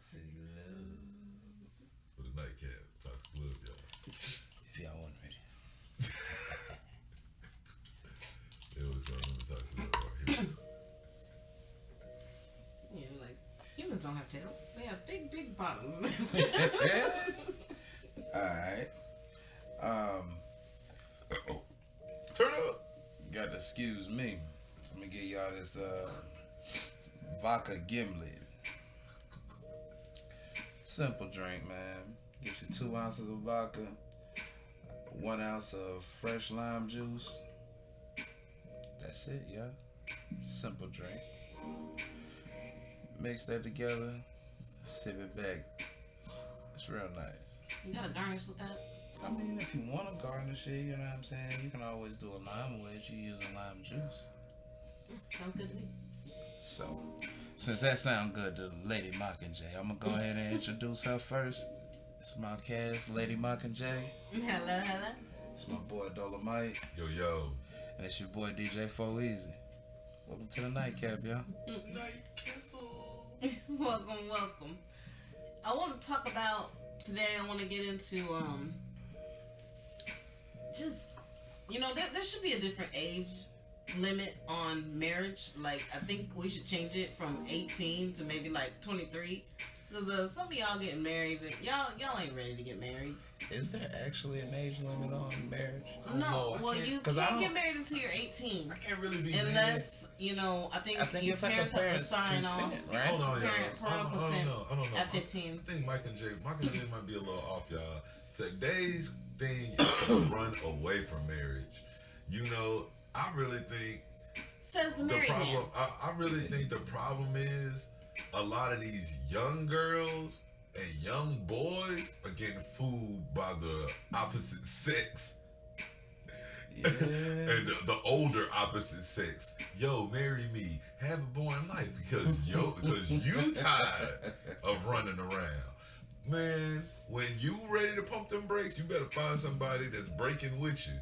Toxic love. For the nightcap. Toxic love, y'all. If y'all want ready. They always got another toxic love right here. Yeah, like humans don't have tails. They have big, big bottoms. Alright. Turn up. Got to excuse me. Let me give y'all this vodka gimlet. Simple drink, man. Get you 2 ounces of vodka, 1 ounce of fresh lime juice. That's it, yeah. Simple drink. Mix that together, sip it back. It's real nice. You gotta garnish with that. I mean, if you want to garnish it, you know what I'm saying? You can always do a lime wedge. You use a lime juice. Sounds good to me. So, since that sounds good to Lady Mockingjay, I'm going to go ahead and introduce her first. It's my cast, Lady Mockingjay. Hello, hello. It's my boy Dolomite. Yo, yo. And it's your boy DJ 4Easy. Welcome to the nightcap, y'all. Night Kissel. Welcome, welcome. I want to talk about today. I want to get into just, you know, there should be a different age limit on marriage. Like, I think we should change it from 18 to maybe like 23. Because some of y'all getting married, but y'all ain't ready to get married. Is there actually an age limit on marriage? No, well, you can't get married until you're 18. I can't really be unless, you know, I think your it's like parents have to sign consent, off. right? Hold on, y'all. Parental consent I don't know. at 15. I think Mike and Jay might be a little off, y'all. Today's thing is to run away from marriage. You know, I really think Says the the married problem. man. I really think the problem is a lot of these young girls and young boys are getting fooled by the opposite sex. Yeah. And the older opposite sex. Yo, marry me. Have a boring life because you tired of running around. Man, when you ready to pump them brakes, you better find somebody that's breaking with you.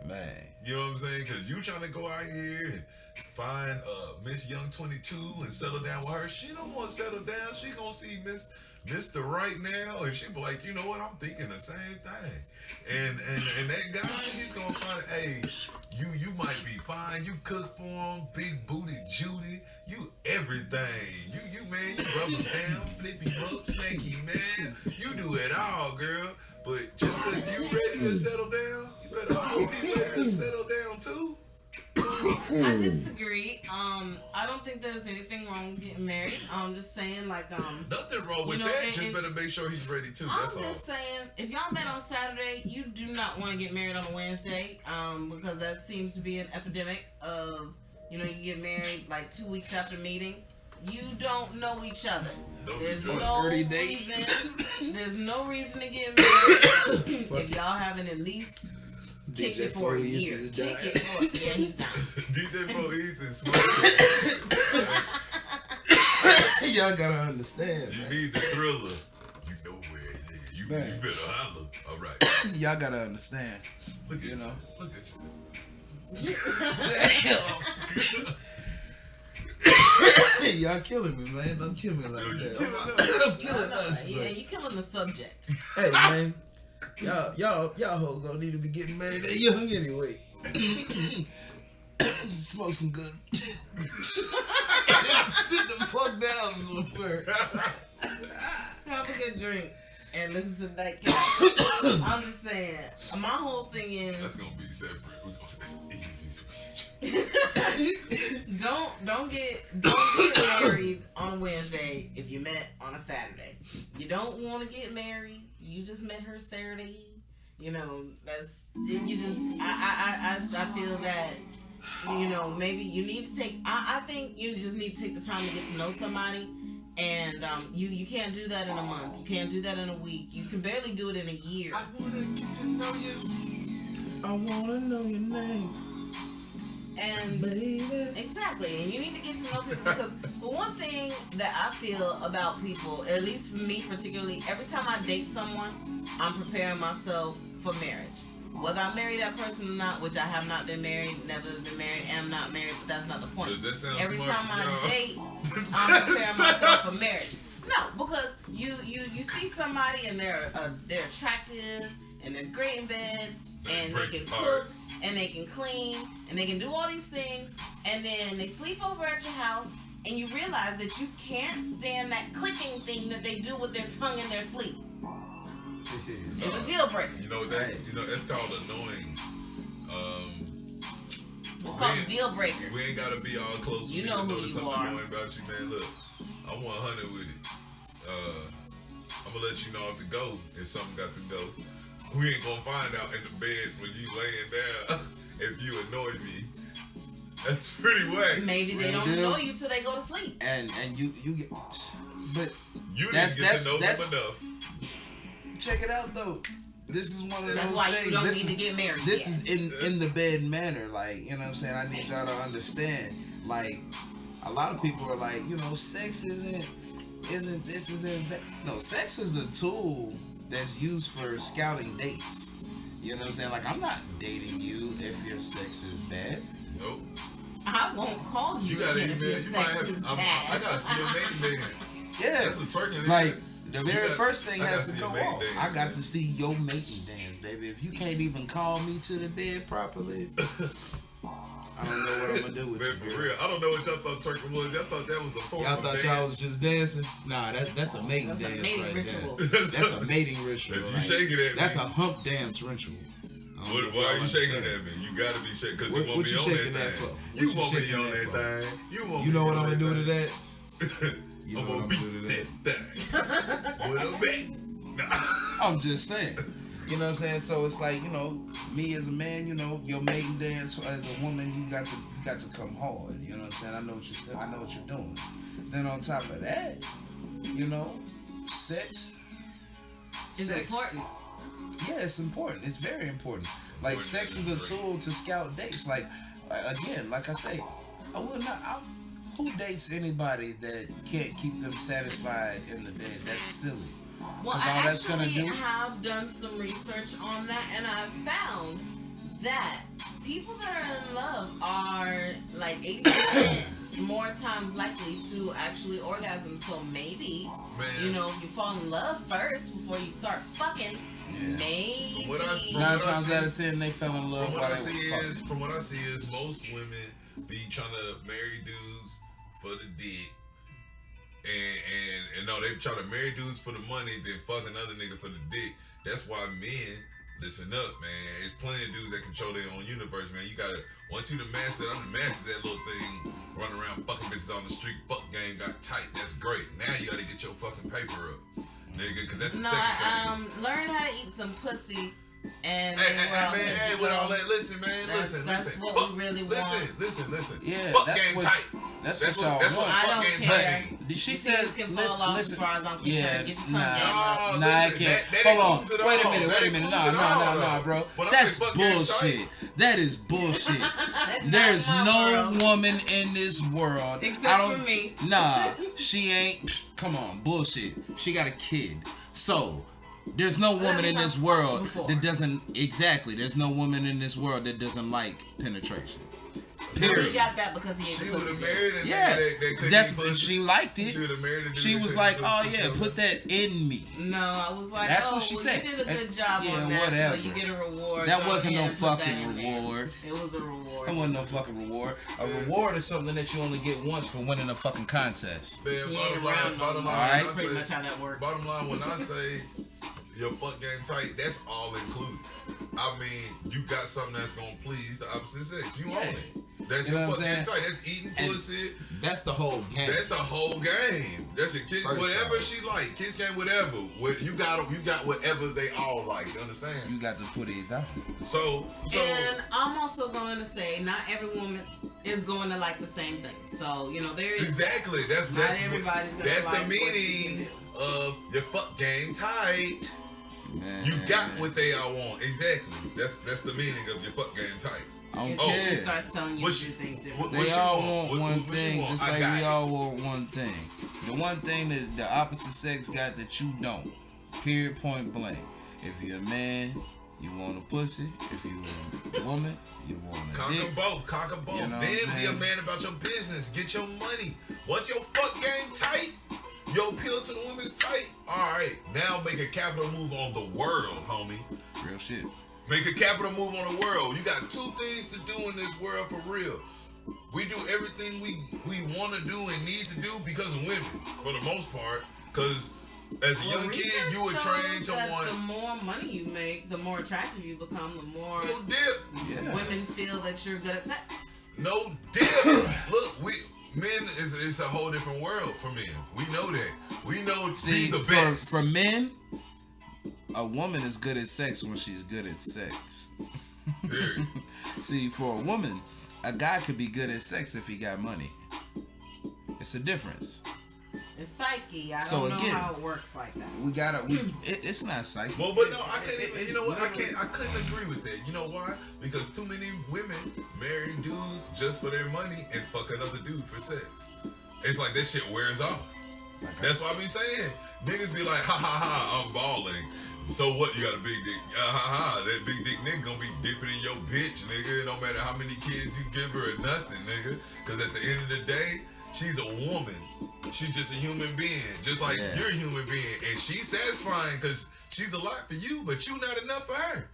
Man. You know what I'm saying? Because you trying to go out here and find Miss Young 22 and settle down with her. She don't want to settle down. She gonna see Mr. Right now, and she be like, you know what? I'm thinking the same thing. And that guy, he's gonna find, hey, you might be fine. You cook for him, big booty Judy. You everything. You man, you rub him down, flippy buck, snacky man. You do it all, girl. But just because you ready to settle down, you better hope he's ready to settle down too. I disagree. I don't think there's anything wrong with getting married. I'm just saying, like, nothing wrong with that. Just better make sure he's ready too. That's all. I'm just saying, if y'all met on Saturday, you do not want to get married on a Wednesday, because that seems to be an epidemic of, you know, you get married like 2 weeks after meeting. You don't know each other. There's no 30 reason. days. There's no reason to get married if y'all haven't at least kicked it for a year. Kick it for yeah, he's down. DJ 4Easy and Smoke. Y'all gotta understand. You need the thriller. You know where it is. You better holler. All right. Y'all gotta understand. Look at you know. Look at you. Y'all killing me, man. Don't kill me like that. I'm killing us. Yeah, you killing the subject. Hey, man. Y'all hoes don't need to be getting married that young anyway. Smoke some good. Sit the fuck down somewhere. Have a good drink and listen to that guy. I'm just saying, my whole thing is that's gonna be separate. We're gonna easy switch. don't get married on a Wednesday if you met on a Saturday. You don't want to get married. You just met her Saturday. You know, that's you just I feel that, you know, maybe you need to take I think you just need to take the time to get to know somebody, and you can't do that in a month. You can't do that in a week. You can barely do it in a year. I wanna get to know you. I wanna know your name. And baby. Exactly, and you need to get to know people, because the one thing that I feel about people, at least for me particularly, every time I date someone, I'm preparing myself for marriage. Whether I marry that person or not, which I have not been married, never been married, am not married, but that's not the point. Does that sound Every smart time to I y'all? date, I'm preparing myself for marriage. No, because you see somebody and they're attractive and they're great in bed and they can cook and they can clean and they can do all these things, and then they sleep over at your house and you realize that you can't stand that clicking thing that they do with their tongue in their sleep. It's a deal breaker. You know that? You know it's called annoying. It's called a deal breaker. We ain't gotta be all close. You know who you something are. annoying about you, man. Look, I'm 100 with it. I'm gonna let you know if it goes. If something got to go, we ain't gonna find out in the bed when you laying down if you annoy me. That's pretty whack. Maybe they don't know you till they go to sleep. And you get, but you didn't get to know them enough. Check it out though. This is one of those That's why things. you don't need to get married. This is in the bed manner, like, you know what I'm saying. I need y'all to understand. Like, a lot of people are like, you know, sex isn't this, isn't that. No, sex is a tool that's used for scouting dates. You know what I'm saying? Like, I'm not dating you if your sex is bad. Nope. I won't call you. You gotta if your sex is bad. I gotta see your maiden dance. Yeah. That's what twerking is. Like, the very first thing I has gotta to go see your off. maiden I got dance. to see your mating dance, baby. If you can't even call me to the bed properly, I don't know what I'm gonna do with Man, you. for real. I don't know what y'all thought twerking was. Y'all thought that was a form Y'all of thought dance. y'all was just dancing? Nah, that's a mating That's a dance mating right ritual. there. That's a mating ritual. If you shaking at me. That's a hump dance ritual. Why are you shaking at me? You gotta be shaking because you want What me you on shaking that that for? thing. You What want me shaking on that that for? thing. You know what I'm gonna do to that? I'm gonna beat that thing with a bat. Nah. I'm just saying. You know what I'm saying? So it's like, you know, me as a man, you know, your maiden dance as a woman, you got to come hard. You know what I'm saying? I know what you're doing. Then on top of that, you know, sex It's important. Yeah, it's important. It's very important. Like, sex is a tool to scout dates. Like, again, like I say, who dates anybody that can't keep them satisfied in the bed? That's silly. Well, all I that's gonna actually do- have done some research on that, and I've found that people that are in love are like 80% more times likely to actually orgasm. So maybe, you know, if you fall in love first before you start fucking, maybe. From what I 9 see- times out of 10, they fell in love From while what they I see were fucking. is, from what I see is, most women be trying to marry dudes for the dick, and no, they try to marry dudes for the money, then fuck another nigga for the dick. That's why men, listen up, man. It's plenty of dudes that control their own universe, man. You gotta, once you the master, I'm the master of that little thing, running around fucking bitches on the street, fuck game got tight. That's great. Now you gotta get your fucking paper up, nigga, because that's the No, second thing. learn how to eat some pussy. And Hey, with all that, listen, man, listen. That's what fuck, we really listen. Yeah, fuck that's game what- tight. That's what y'all That's what want. I fuck don't game care. tight means. She Your said, penis can fall off as far as I'm concerned. yeah, Get your tongue nah, out. nah, I listen, can't. that Hold includes on, it wait a all. minute, That nah, includes it all, nah, though. bro. But I That's think fuck game bullshit. tight. That is bullshit. Not There's my no world. woman in this world. Except for me. Nah, she ain't. Come on, bullshit. She got a kid. So, there's no woman in this world before. that doesn't. Exactly. There's no woman in this world that doesn't like penetration. He Period. got that because he ate She the would pussy. have married a Yeah, nigga that couldn't that's eat pussy. she liked She it. would have married a dude She that was couldn't like, eat "Oh pussy yeah, so put that in me." No, I was like, That's oh, what she well, said. you did a good job Yeah, on that, whatever. so you get a reward. That Go wasn't no ahead and put that fucking in there. reward. It was a reward. That wasn't no fucking reward. A reward is something that you only get once for winning a fucking contest. Man, He bottom ain't line, around no bottom more. line, Alright. when I Pretty say- much how that works. Bottom line, when I say your fuck game tight, that's all included. I mean, you got something that's gonna please the opposite sex. You own it. That's You know your what fuck I'm game saying? tight. That's eating And pussy. That's the whole game. That's the whole game. That's your kids. First Whatever off. she like, kids game, whatever. You got whatever they all like. You understand? You got to put it down. So And I'm also going to say, not every woman is going to like the same thing. So, you know, there is. exactly. That's everybody's gonna that's like the what meaning you of your fuck game tight. Man, You got what they all want. Exactly. That's the meaning of your fuck game tight. I don't Until she care. starts telling you What to she- do things different. what- They she all want? want What- one what she thing, want? just I like got we it. all want one thing. The one thing that the opposite sex got that you don't. Period, point blank. If you're a man, you want a pussy. If you're a woman, you want a Conquer dick. both. Conquer both. You know Then what I'm be a saying? man about your business. Get your money. Once your fuck game tight, your appeal to the women's tight. Alright, now make a capital move on the world, homie. Real shit. Make a capital move on the world. You got two things to do in this world for real. We do everything we want to do and need to do because of women, for the most part. Because as a young kid, you were trained to want. The more money you make, the more attractive you become, the more no dip. women feel that you're good at sex. No dip. Look, men is a whole different world for men. We know that. We know See, the best. For men, a woman is good at sex when she's good at sex. See, for a woman, a guy could be good at sex if he got money. It's a difference. It's psyche. I don't know how it works like that. We gotta. It's not psyche. Well, but no, I can't even. You know what? I couldn't agree with that. You know why? Because too many women marry dudes just for their money and fuck another dude for sex. It's like that shit wears off. That's why I be saying niggas be like, ha ha ha, I'm balling. So what? You got a big dick? That big dick nigga gonna be dipping in your bitch, nigga. No matter how many kids you give her or nothing, nigga. Because at the end of the day, she's a woman. She's just a human being, just like you're a human being, and she's satisfying because she's a lot for you, but you not enough for her.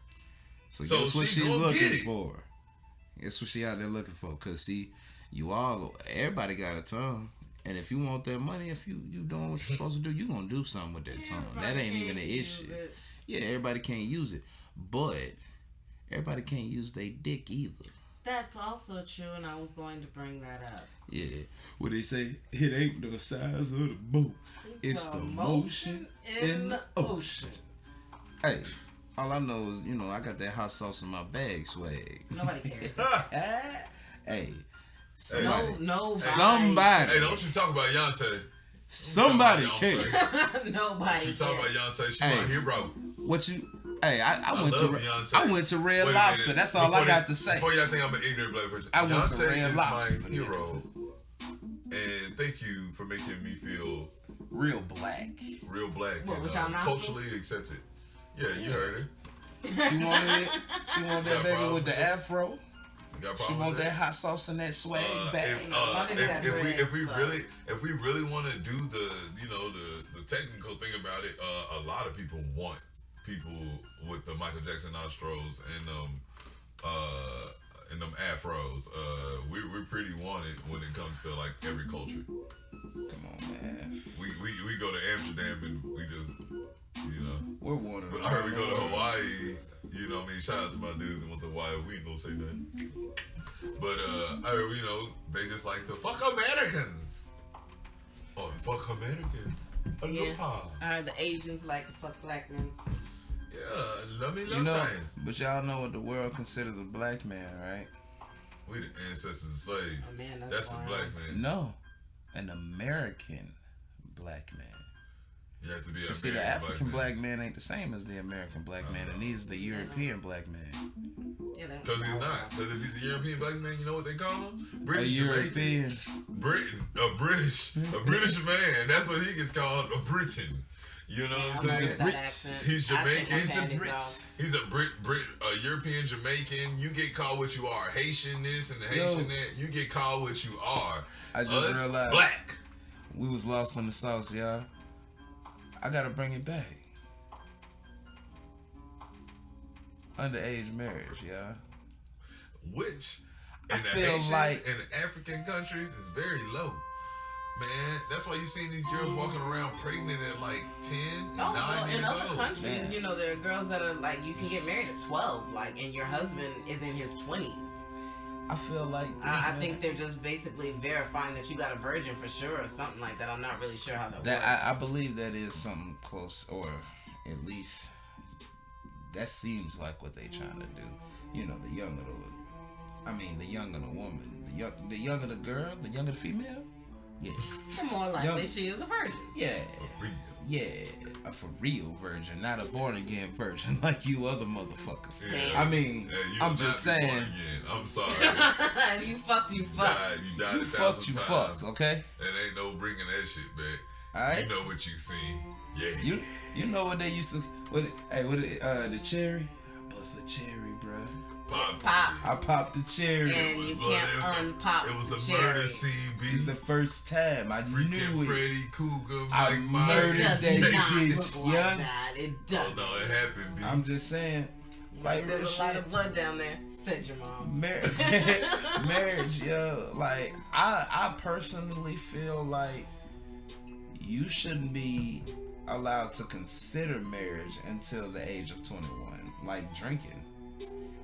So guess what she's looking for? Guess what she out there looking for? Cause see, everybody got a tongue. And if you want that money, if you doing what you're supposed to do, you gonna do something with that tongue. That ain't even an issue. Yeah, everybody can't use it. But everybody can't use their dick either. That's also true, and I was going to bring that up. Yeah. What they say, it ain't the size of the boat. It's the motion in the ocean. Hey, all I know is, I got that hot sauce in my bag swag. Nobody cares. Hey. Somebody. Somebody. Hey, don't you talk about Yonte. Somebody cares. Nobody She talk about Yonte. She my hero. What you... Hey, I went to Red Wait Lobster. That's all I got to say. Before y'all think I'm an ignorant black person, I went to Beyonce Red is Lobster. my hero, and thank you for making me feel real black, and culturally accepted. Yeah, you heard it. She wanted it. She wanted that baby with the afro. She want that hot sauce in that swag bag. If we really want to do the technical thing about it, a lot of people want people with the Michael Jackson nostrils and them afros. We're pretty wanted when it comes to like every culture. Come on, man. We go to Amsterdam and we just we're wanted. I heard we go to Hawaii. You know what I mean? Shout out to my dudes that went to Hawaii. We ain't gonna say nothing. But I heard they just like to fuck Americans. Oh, fuck Americans. Aloha. I heard the Asians like to fuck black men. Yeah, love me, time. But y'all know what the world considers a black man, right? We the ancestors of slaves. Oh, man, that's a black man. No, an American black man. You have to be an American see, the African black man ain't the same as the American black man, and he's the European black man. Because he's not. Because if he's a European black man, you know what they call him? British a European. A British man. That's what he gets called, a Briton. You know what I'm saying? He's Jamaican. He's a European Jamaican. You get called what you are. Haitian this and the Haitian that. You get called what you are. I just realized black. We was lost in the sauce, y'all. I gotta bring it back. Underage marriage, y'all. Which I feel like in African countries is very low. Man, that's why you see these girls walking around pregnant at like 10 and 9 years in other old. countries, there are girls that are like, you can get married at 12, and your husband is in his 20s. I feel like I think they're just basically verifying that you got a virgin for sure or something like that. I'm not really sure how that works. I believe that is something close, or at least that seems like what they trying to do. The younger the younger the woman, the younger the girl, the younger the female. Yeah. The more likely she is a virgin. Yeah. For real. Yeah. A for real virgin, not a born again virgin like you other motherfuckers. Yeah. I mean, I'm just saying. I'm sorry. If you fucked, you fucked. You died you fucked, you fucked, okay? And ain't no bringing that shit back. Alright? You know what you seen. Yeah. You know what they used to, the cherry? I bust the cherry, bruh. I popped the cherry. And you can't unpop It was the a cherry. murder scene, B. It's the first time I Freaking knew it. Freddy Cougar, I Mike murdered It Myers. that does not bitch, look like yeah. that. It Oh doesn't. no, it happened, B. I'm just saying, like real There's a lot shit. of blood down there. Said your mom. Marriage, yo. Like I personally feel like you shouldn't be allowed to consider marriage until the age of 21. Like drinking.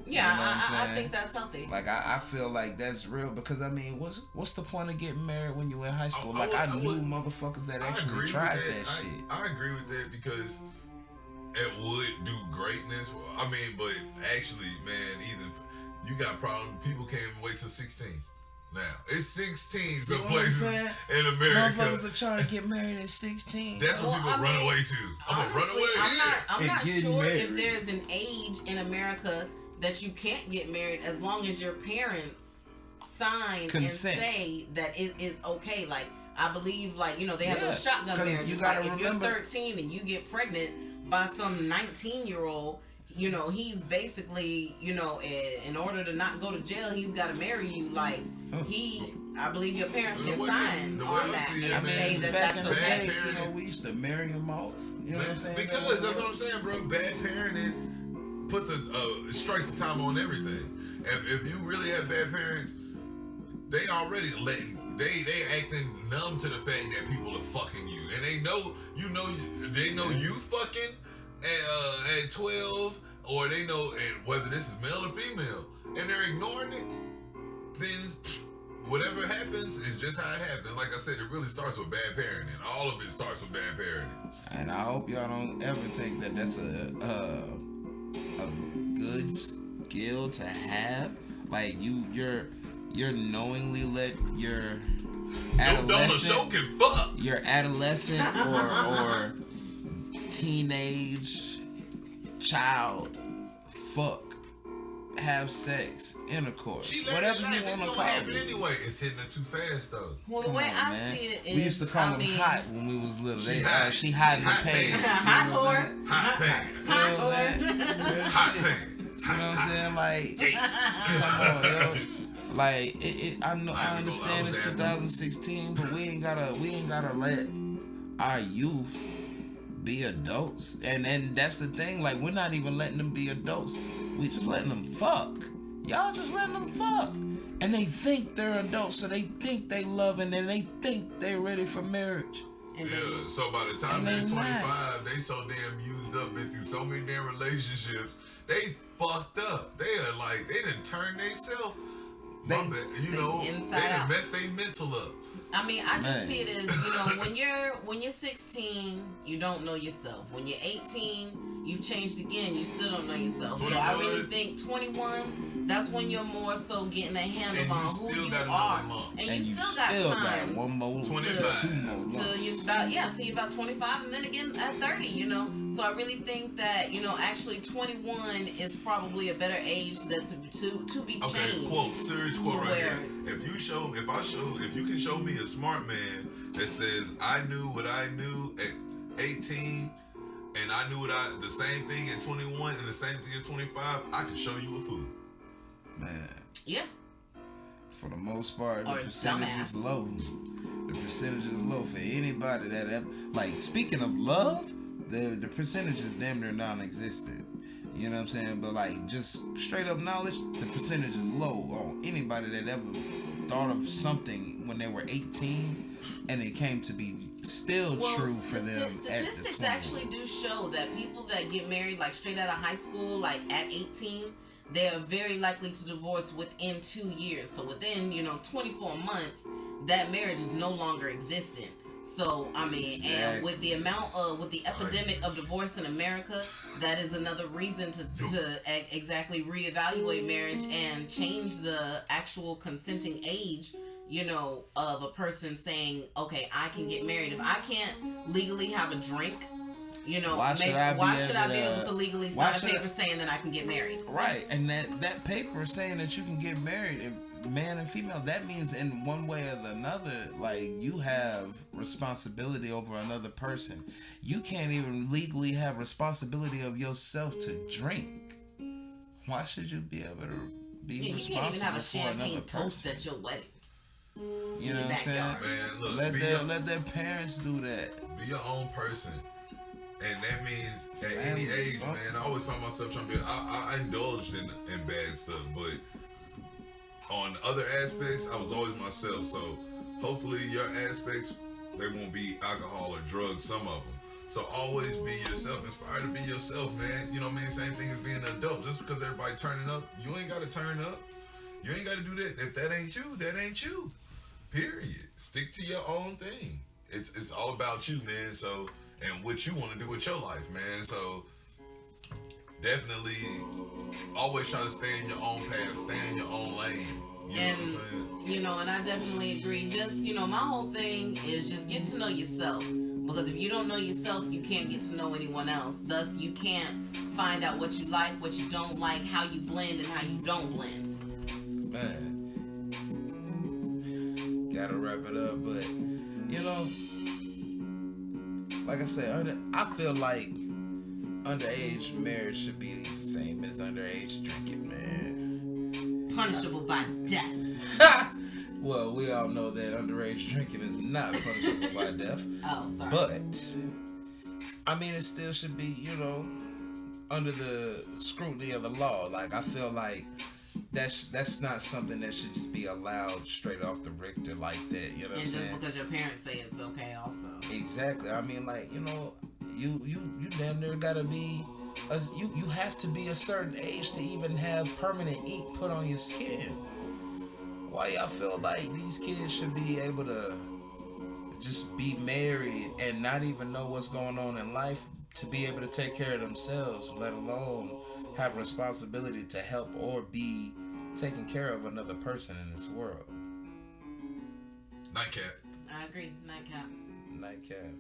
Yeah, You know what I'm I saying? think that's healthy. Like I feel like that's real because I mean, what's the point of getting married when you in high school? I Like I would- knew motherfuckers that I actually agree tried with that shit. I agree with that because it would do greatness. I mean, but actually, man, even you got problem. People can't even wait till 16. Now it's 16 See some what I'm places saying? in America. Motherfuckers are trying to get married at 16. That's what people run away to. I'm gonna run Honestly, away here. I'm And not getting sure married. if there's an age in America that you can't get married as long as your parents sign Consent. and say that it is okay. Like I believe, like they have those Yeah, shotgun 'cause marriages. you gotta Like if remember- you're 13 and you get pregnant by some 19-year-old. He's basically, in order to not go to jail, he's got to marry you. Like, I believe your parents can sign the way on I that see it, and man, say that back that's in the okay. day, we used to marry them off. You know what I'm saying? Because that's what I'm saying, bro. Bad parenting puts strikes the time on everything. If you really have bad parents, they already they acting numb to the fact that people are fucking you, and they know you fucking at 12, or they know whether this is male or female, and they're ignoring it. Then whatever happens is just how it happens. Like I said, it really starts with bad parenting. All of it starts with bad parenting. And I hope y'all don't ever think that that's a good skill to have. Like you're knowingly let your your adolescent or teenage child have sex, intercourse, whatever you want to call happen it. anyway. It's hitting it too fast though. Well, the Come way on, I man. see it is, We used to call them hot when we was little. She They, hot. she hot in the Hot pants. hot whore. Hot pants. You know what I'm saying? Hot pants. You know what I'm saying? Like, come on, yo. Like, I understand it's 2016, but we ain't gotta let our youth be adults. And that's the thing. Like, we're not even letting them be adults. We just letting them fuck. Y'all just letting them fuck. And they think they're adults, so they think they love, and then they think they're ready for marriage. And Yeah, then- so by the time And they're they 25, they so damn used up, been through so many damn relationships, they fucked up. They are like, they done turned themselves, They inside they done out. messed their mental up. I mean, I just Man. see it as, when you're 16, you don't know yourself. When you're 18, you've changed again, you still don't know yourself. So I really 21. think 21, that's when you're more so getting a handle And you on who still you got are. another month. And And you you still got time. one more, 25. 2 more months. Till you're about 25, and then again at 30, So I really think that, actually 21 is probably a better age that to be Okay, changed. serious quote to right where- here. If you can show me a smart man that says, I knew what I knew at 18, and I knew the same thing at 21 and the same thing at 25, I can show you a fool. Man, Yeah. for the most part, the Or a percentage dumbass. is low. The percentage is low for anybody that ever, like, speaking of love, the percentage is damn near non-existent. You know what I'm saying? But like, just straight up knowledge, the percentage is low on anybody that ever thought of something when they were 18 and it came to be still true for them at the Statistics 20. actually do show that people that get married like straight out of high school, like at 18, they are very likely to divorce within 2 years. So within 24 months, that marriage is no longer existent. So I mean, and with the epidemic of divorce in America, that is another reason to exactly reevaluate marriage and change the actual consenting age, of a person saying, okay, I can get married. If I can't legally have a drink, why should I be able to legally sign a paper saying that I can get married? Right, and that paper saying that you can get married, man and female, that means in one way or another, like, you have responsibility over another person. You can't even legally have responsibility of yourself to drink. why should you be able to be Yeah, you can't even have a responsible for champagne another toast person? at your wedding. You know what I'm saying? Man, look, Let their parents do that. be your own person. And that means at any age, man, I always find myself trying to be. I indulged in bad stuff, but on other aspects, I was always myself. So hopefully, your aspects, they won't be alcohol or drugs. Some of them. So always be yourself. Inspired to be yourself, man. You know what I mean? Same thing as being an adult. Just because everybody turning up, you ain't got to turn up. You ain't got to do that. If that ain't you, that ain't you. Period. Stick to your own thing. It's all about you, man. So. And what you want to do with your life, man. So definitely always try to stay in your own path, stay in your own lane. You know what I'm saying? You know, and I definitely agree. Just, you know, my whole thing is just get to know yourself. Because if you don't know yourself, you can't get to know anyone else. Thus, you can't find out what you like, what you don't like, how you blend, and how you don't blend. Man, gotta wrap it up, but you know, like I said, I feel like underage marriage should be the same as underage drinking, man. Punishable by death. Well, we all know that underage drinking is not punishable by death. Oh, sorry. But, I mean, it still should be, you know, under the scrutiny of the law. Like, I feel like that's not something that should just be allowed straight off the Richter like that. You know what I'm saying? And just because your parents say it's okay also. Exactly. I mean, like, you know, you damn near gotta be, you have to be a certain age to even have permanent ink put on your skin. Why y'all feel like these kids should be able to just be married and not even know what's going on in life to be able to take care of themselves, let alone have responsibility to help or be taking care of another person in this world? Nightcap. I agree. Nightcap. Nightcap.